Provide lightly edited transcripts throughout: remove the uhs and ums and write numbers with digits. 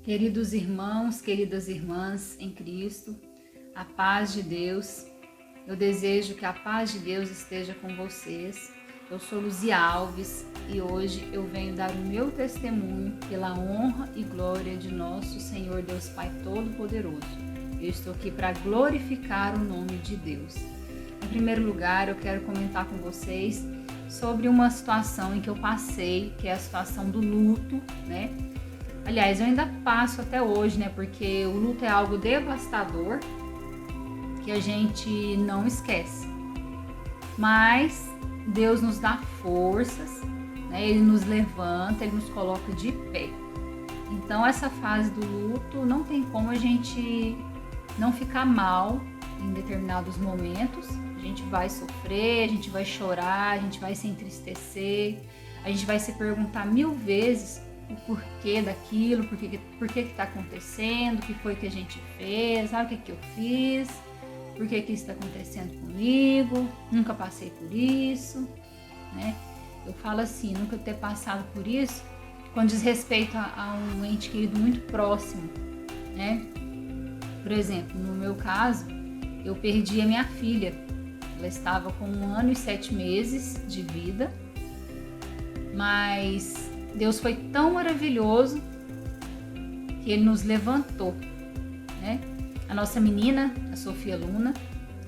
Queridos irmãos, queridas irmãs em Cristo, a paz de Deus. Eu desejo que a paz de Deus esteja com vocês. Eu sou Luzia Alves e hoje eu venho dar o meu testemunho pela honra e glória de nosso Senhor Deus Pai Todo-Poderoso. Eu estou aqui para glorificar o nome de Deus. Em primeiro lugar, eu quero comentar com vocês sobre uma situação em que eu passei, que é a situação do luto, né? Aliás, eu ainda passo até hoje, né? Porque o luto é algo devastador que a gente não esquece. Mas Deus nos dá forças, né? Ele nos levanta, Ele nos coloca de pé. Então, essa fase do luto não tem como a gente não ficar mal em determinados momentos. A gente vai sofrer, a gente vai chorar, a gente vai se entristecer, a gente vai se perguntar 1000 vezes o porquê daquilo, por que está acontecendo, o que foi que a gente fez, sabe o que eu fiz, por que isso está acontecendo comigo, nunca passei por isso, né? Eu falo assim, nunca ter passado por isso, quando diz respeito a um ente querido muito próximo, né? Por exemplo, no meu caso, eu perdi a minha filha, ela estava com 1 ano e 7 meses de vida, mas Deus foi tão maravilhoso que Ele nos levantou, né? A nossa menina, a Sofia Luna,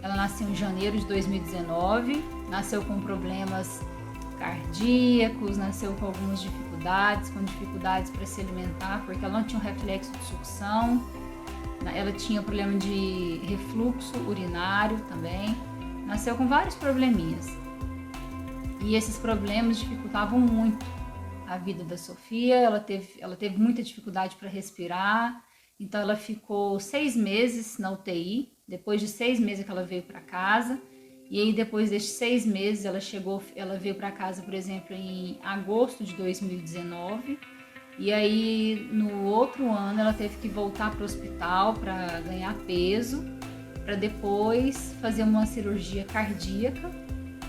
ela nasceu em janeiro de 2019, nasceu com problemas cardíacos, nasceu com algumas dificuldades, para se alimentar, porque ela não tinha um reflexo de sucção, ela tinha problema de refluxo urinário também, nasceu com vários probleminhas. E esses problemas dificultavam muito a vida da Sofia. Ela teve muita dificuldade para respirar, então ela ficou 6 meses na UTI. Depois de 6 meses que ela veio para casa, e aí depois desses 6 meses ela veio para casa, por exemplo, em agosto de 2019, e aí no outro ano ela teve que voltar para o hospital para ganhar peso, para depois fazer uma cirurgia cardíaca,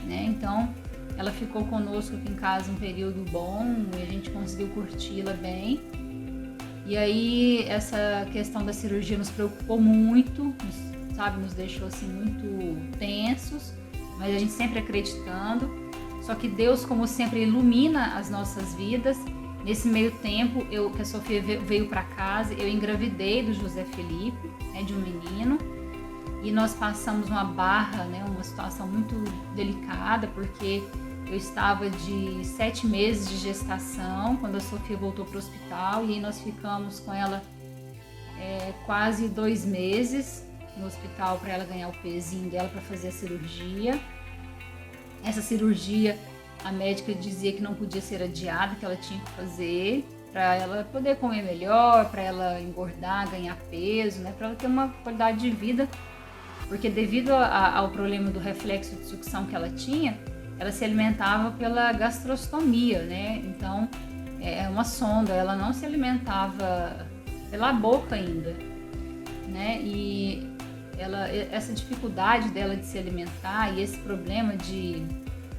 né? Então ela ficou conosco aqui em casa um período bom e a gente conseguiu curti-la bem. E aí essa questão da cirurgia nos preocupou muito, nos deixou assim muito tensos, mas a gente sempre acreditando. Só que Deus, como sempre, ilumina as nossas vidas. Nesse meio tempo, que a Sofia veio para casa, eu engravidei do José Felipe, né, de um menino. E nós passamos uma barra, né, uma situação muito delicada, porque eu estava de 7 meses de gestação quando a Sofia voltou para o hospital, e aí nós ficamos com ela quase 2 meses no hospital para ela ganhar o pezinho dela para fazer a cirurgia. Essa cirurgia, a médica dizia que não podia ser adiada, que ela tinha que fazer para ela poder comer melhor, para ela engordar, ganhar peso, né, para ela ter uma qualidade de vida. Porque devido ao problema do reflexo de sucção que ela tinha, ela se alimentava pela gastrostomia, né? Então, é uma sonda, ela não se alimentava pela boca ainda, né? E essa dificuldade dela de se alimentar e esse problema de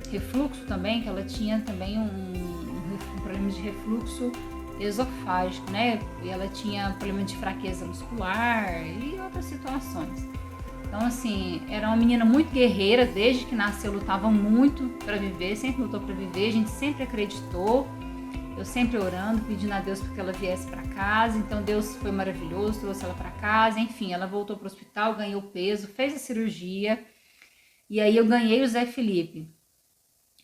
refluxo também, que ela tinha também um problema de refluxo esofágico, né? E ela tinha problema de fraqueza muscular e outras situações. Então, assim, era uma menina muito guerreira, desde que nasceu lutava muito para viver, sempre lutou para viver, a gente sempre acreditou, eu sempre orando, pedindo a Deus para que ela viesse para casa. Então Deus foi maravilhoso, trouxe ela para casa, enfim, ela voltou para o hospital, ganhou peso, fez a cirurgia, e aí eu ganhei o José Felipe.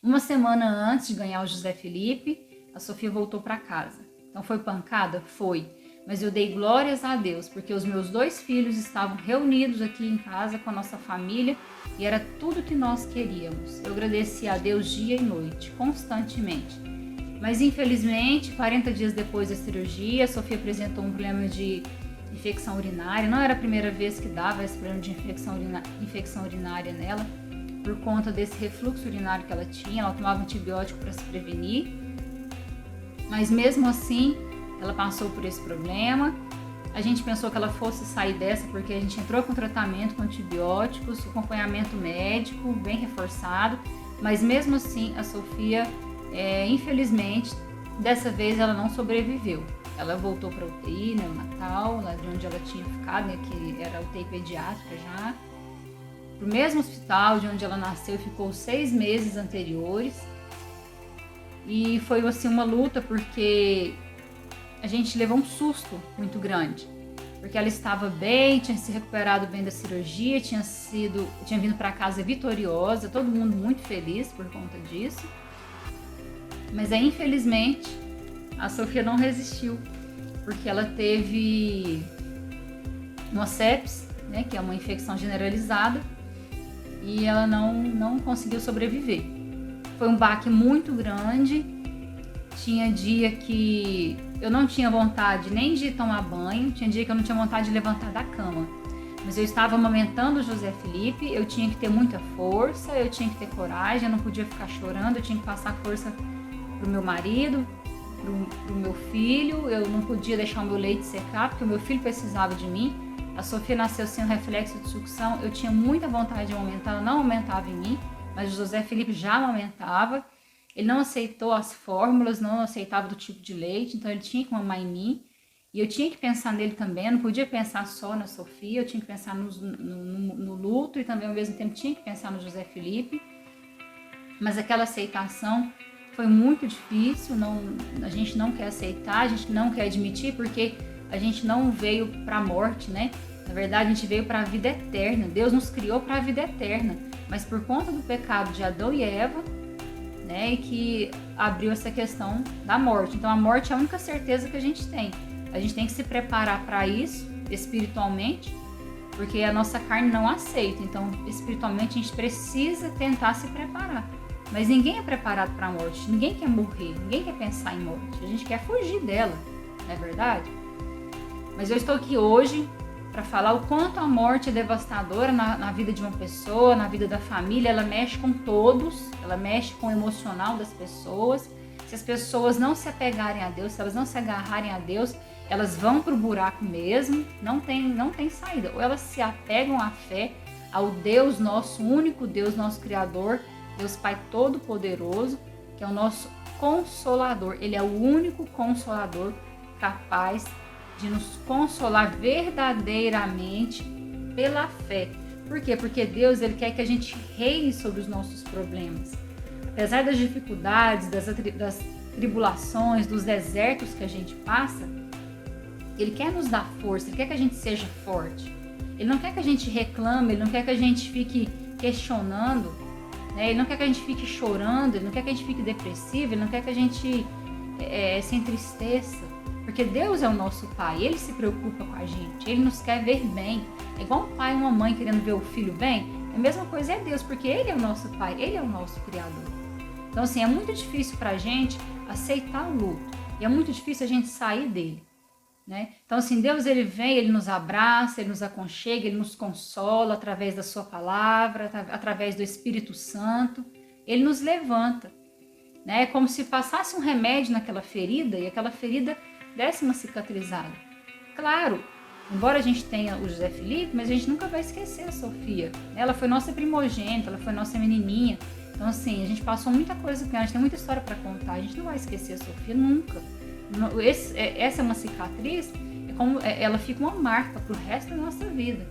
Uma semana antes de ganhar o José Felipe, a Sofia voltou para casa. Então foi pancada? Foi. Mas eu dei glórias a Deus, porque os meus 2 filhos estavam reunidos aqui em casa com a nossa família e era tudo que nós queríamos. Eu agradeci a Deus dia e noite, constantemente. Mas infelizmente, 40 dias depois da cirurgia, a Sofia apresentou um problema de infecção urinária. Não era a primeira vez que dava esse problema de infecção urinária nela, por conta desse refluxo urinário que ela tinha. Ela tomava antibiótico para se prevenir, mas mesmo assim ela passou por esse problema. A gente pensou que ela fosse sair dessa porque a gente entrou com tratamento com antibióticos, acompanhamento médico bem reforçado, mas mesmo assim a Sofia, infelizmente, dessa vez ela não sobreviveu. ela voltou para UTI neonatal, lá de onde ela tinha ficado, né, que era UTI pediátrica já, pro mesmo hospital de onde ela nasceu, ficou 6 meses anteriores. E foi assim uma luta, porque a gente levou um susto muito grande, porque ela estava bem, tinha se recuperado bem da cirurgia, tinha vindo para casa vitoriosa, todo mundo muito feliz por conta disso. Mas aí, infelizmente, a Sofia não resistiu, porque ela teve uma sepse, né, que é uma infecção generalizada, e ela não conseguiu sobreviver. Foi um baque muito grande. Tinha dia que eu não tinha vontade nem de tomar banho, tinha dia que eu não tinha vontade de levantar da cama. Mas eu estava amamentando o José Felipe, eu tinha que ter muita força, eu tinha que ter coragem, eu não podia ficar chorando, eu tinha que passar força pro meu marido, pro meu filho, eu não podia deixar o meu leite secar, porque o meu filho precisava de mim. A Sofia nasceu sem um reflexo de sucção, eu tinha muita vontade de amamentar, ela não aumentava em mim, mas o José Felipe já amamentava. Ele não aceitou as fórmulas, não aceitava do tipo de leite, então ele tinha que mamar em mim. E eu tinha que pensar nele também, eu não podia pensar só na Sofia, eu tinha que pensar no luto e também ao mesmo tempo tinha que pensar no José Felipe. Mas aquela aceitação foi muito difícil, a gente não quer aceitar, a gente não quer admitir, porque a gente não veio para a morte, né? Na verdade, a gente veio para a vida eterna. Deus nos criou para a vida eterna, mas por conta do pecado de Adão e Eva, né, que abriu essa questão da morte. Então a morte é a única certeza que a gente tem. A gente tem que se preparar para isso espiritualmente, porque a nossa carne não aceita. Então espiritualmente a gente precisa tentar se preparar. Mas ninguém é preparado para a morte, ninguém quer morrer, ninguém quer pensar em morte. A gente quer fugir dela, não é verdade? Mas eu estou aqui hoje para falar o quanto a morte é devastadora na vida de uma pessoa, na vida da família. Ela mexe com todos, ela mexe com o emocional das pessoas. Se as pessoas não se apegarem a Deus, se elas não se agarrarem a Deus, elas vão para o buraco mesmo, não tem saída. Ou elas se apegam à fé, ao Deus nosso, único Deus, nosso Criador, Deus Pai Todo-Poderoso, que é o nosso Consolador. Ele é o único Consolador capaz de nos consolar verdadeiramente pela fé. Por quê? Porque Deus, Ele quer que a gente reine sobre os nossos problemas. Apesar das dificuldades, das tribulações, dos desertos que a gente passa, Ele quer nos dar força, Ele quer que a gente seja forte. Ele não quer que a gente reclame, Ele não quer que a gente fique questionando, né? Ele não quer que a gente fique chorando, Ele não quer que a gente fique depressivo, Ele não quer que a gente se entristeça. Porque Deus é o nosso Pai, Ele se preocupa com a gente, Ele nos quer ver bem. É igual um pai e uma mãe querendo ver o filho bem, a mesma coisa é Deus, porque Ele é o nosso Pai, Ele é o nosso Criador. Então assim, é muito difícil pra gente aceitar o luto, e é muito difícil a gente sair dele, né? Então assim, Deus, Ele vem, Ele nos abraça, Ele nos aconchega, Ele nos consola através da sua palavra, através do Espírito Santo, Ele nos levanta, né? É como se passasse um remédio naquela ferida, e aquela ferida desse uma cicatrizada. Claro, embora a gente tenha o José Felipe, mas a gente nunca vai esquecer a Sofia. Ela foi nossa primogênita, ela foi nossa menininha. Então assim, a gente passou muita coisa com ela, a gente tem muita história para contar. A gente não vai esquecer a Sofia nunca. Essa é uma cicatriz, ela fica uma marca para o resto da nossa vida.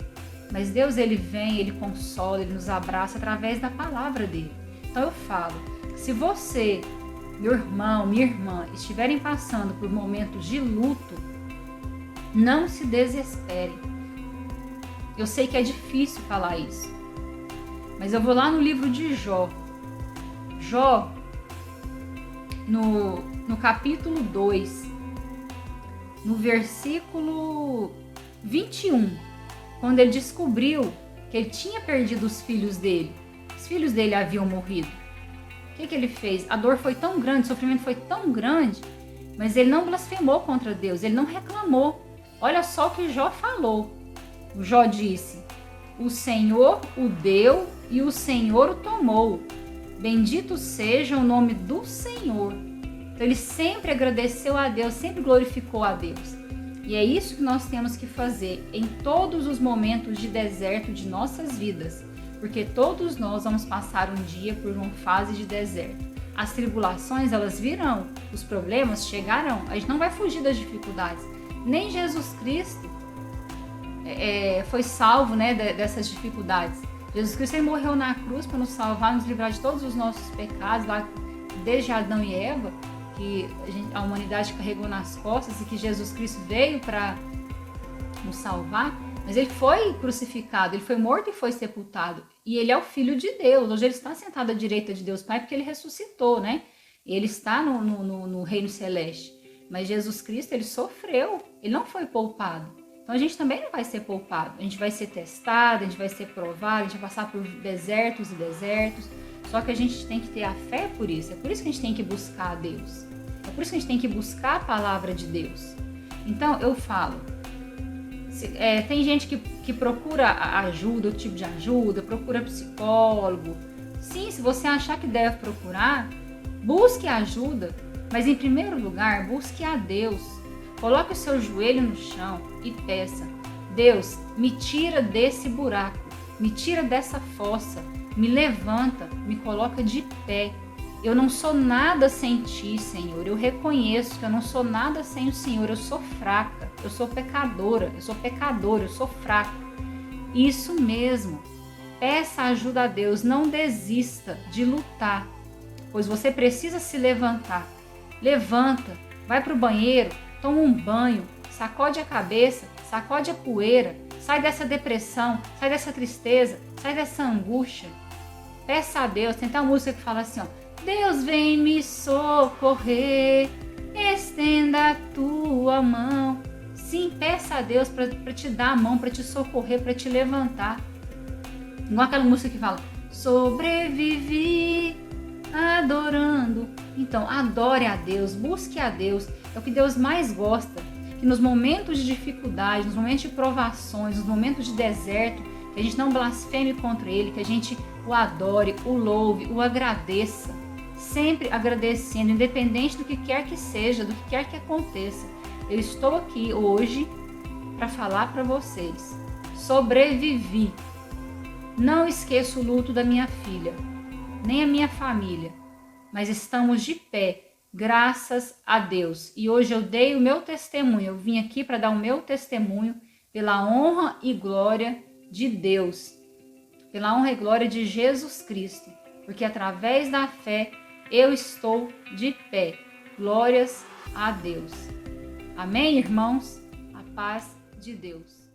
Mas Deus, Ele vem, Ele consola, Ele nos abraça através da palavra dele. Então eu falo, se você, meu irmão, minha irmã, estiverem passando por momentos de luto, não se desesperem. Eu sei que é difícil falar isso, mas eu vou lá no livro de Jó. Jó, no capítulo 2, no versículo 21, quando ele descobriu que ele tinha perdido os filhos dele, os filhos dele haviam morrido. O que ele fez? A dor foi tão grande, o sofrimento foi tão grande, mas ele não blasfemou contra Deus, ele não reclamou. Olha só o que Jó falou. O Jó disse: o Senhor o deu e o Senhor o tomou. Bendito seja o nome do Senhor. Então ele sempre agradeceu a Deus, sempre glorificou a Deus. E é isso que nós temos que fazer em todos os momentos de deserto de nossas vidas. Porque todos nós vamos passar um dia por uma fase de deserto. as tribulações, elas virão, os problemas chegarão. A gente não vai fugir das dificuldades. Nem Jesus Cristo foi salvo, né, dessas dificuldades. Jesus Cristo, ele morreu na cruz para nos salvar, nos livrar de todos os nossos pecados, lá desde Adão e Eva, que a humanidade carregou nas costas, e que Jesus Cristo veio para nos salvar. Mas ele foi crucificado, ele foi morto e foi sepultado. E ele é o Filho de Deus. Hoje ele está sentado à direita de Deus Pai, porque ele ressuscitou, né? Ele está no reino celeste. Mas Jesus Cristo, ele sofreu, ele não foi poupado. Então a gente também não vai ser poupado. A gente vai ser testado, a gente vai ser provado, a gente vai passar por desertos e desertos. Só que a gente tem que ter a fé por isso. É por isso que a gente tem que buscar a Deus. É por isso que a gente tem que buscar a palavra de Deus. Então eu falo, tem gente que procura ajuda, o tipo de ajuda, procura psicólogo. Sim, se você achar que deve procurar, busque ajuda, mas em primeiro lugar, busque a Deus. Coloque o seu joelho no chão e peça: Deus, me tira desse buraco, me tira dessa fossa, me levanta, me coloca de pé. Eu não sou nada sem ti, Senhor. Eu reconheço que eu não sou nada sem o Senhor. Eu sou fraca, eu sou pecadora, eu sou pecador, eu sou fraca. Isso mesmo. Peça ajuda a Deus. Não desista de lutar, pois você precisa se levantar. Levanta, vai para o banheiro, toma um banho, sacode a cabeça, sacode a poeira, sai dessa depressão, sai dessa tristeza, sai dessa angústia. Peça a Deus. Tem até uma música que fala assim, ó: Deus vem me socorrer, estenda a tua mão. Sim, peça a Deus para te dar a mão, para te socorrer, para te levantar. Igual aquela música que fala: sobrevivi adorando. Então, adore a Deus, busque a Deus. É o que Deus mais gosta. Que nos momentos de dificuldade, nos momentos de provações, nos momentos de deserto, que a gente não blasfeme contra Ele, que a gente o adore, o louve, o agradeça. Sempre agradecendo, independente do que quer que seja, do que quer que aconteça. Eu estou aqui hoje para falar para vocês. Sobrevivi. Não esqueço o luto da minha filha, nem a minha família, mas estamos de pé, graças a Deus. E hoje eu dei o meu testemunho, eu vim aqui para dar o meu testemunho pela honra e glória de Deus, pela honra e glória de Jesus Cristo, porque através da fé eu estou de pé. Glórias a Deus. Amém, irmãos? A paz de Deus.